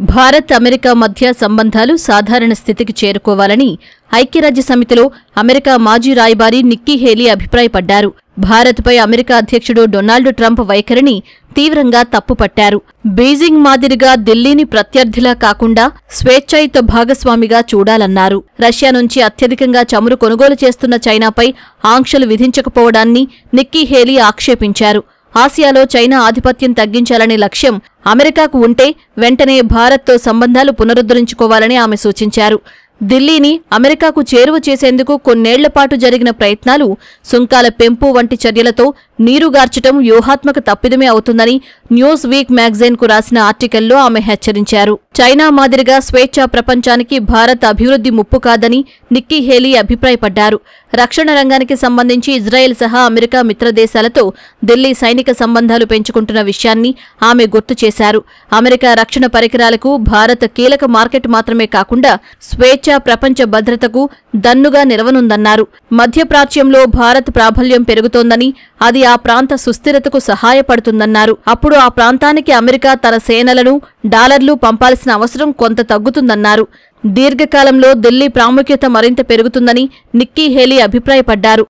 Bharat America మధ్య సంబంధాలు సాధారణ స్థితికి చేరుకోవాలని ఐక్యరాజ్యసమితిలో అమెరికా మాజీ రాయబారి నిక్కీ హేలీ అభిప్రాయపడ్డారు. భారత్పై అమెరికా అధ్యక్షుడు డొనాల్డ్ ట్రంప్ వైఖరిని తీవ్రంగా తప్పుపట్టారు. బీజింగ్ మాదిరిగా ఢిల్లీని ప్రత్యర్థిలా కాకుండా స్వేచ్ఛాయుత భాగస్వామిగా చూడాలన్నారు. రష్యా నుంచి అత్యధికంగా చమురు కొనుగోలు చేస్తున్న చైనాపై ఆంక్షలు విధించకపోవడాన్ని నిక్కీ హేలీ ఆక్షేపించారు. ఆసియాలో చైనా ఆధిపత్యం తగ్గించాలనే లక్ష్యం అమెరికాకు ఉంటే వెంటనే భారత్తో సంబంధాలు పునరుద్ధరించుకోవాలని ఆమె సూచించారు. ఢిల్లీని అమెరికాకు చేరువ చేసేందుకు కొన్నేళ్లపాటు జరిగిన ప్రయత్నాలు సుంకాల పెంపు వంటి చర్యలతో నీరుగార్చటం వ్యూహాత్మక తప్పిదమే అవుతుందని న్యూస్ వీక్ మ్యాగజైన్కు రాసిన ఆర్టికల్లో ఆమె హెచ్చరించారు. చైనా మాదిరిగా స్వేచ్ఛా ప్రపంచానికి భారత్ అభివృద్ధి ముప్పు కాదని నిక్కీ హేలీ అభిప్రాయపడ్డారు. రక్షణ రంగానికి సంబంధించి ఇజ్రాయెల్ సహా అమెరికా మిత్రదేశాలతో ఢిల్లీ సైనిక సంబంధాలు పెంచుకుంటున్న విషయాన్ని ఆమె గుర్తు చేశారు. అమెరికా రక్షణ పరికరాలకు భారత్ కీలక మార్కెట్ మాత్రమే కాకుండా స్వేచ్ఛా ప్రపంచ భద్రతకు దన్నుగా నిలవనుందన్నారు. మధ్యప్రాచ్యంలో భారత్ ప్రాబల్యం పెరుగుతోందని అది ఆ ప్రాంత సుస్థిరతకు సహాయపడుతుందన్నారు. అప్పుడు ఆ ప్రాంతానికి అమెరికా తన సేనలను డాలర్లు పంపాల్సిన అవసరం కొంత తగ్గుతుందన్నారు. దీర్ఘకాలంలో ఢిల్లీ ప్రాముఖ్యత మరింత పెరుగుతుందని నిక్కీ హేలీ అభిప్రాయపడ్డారు.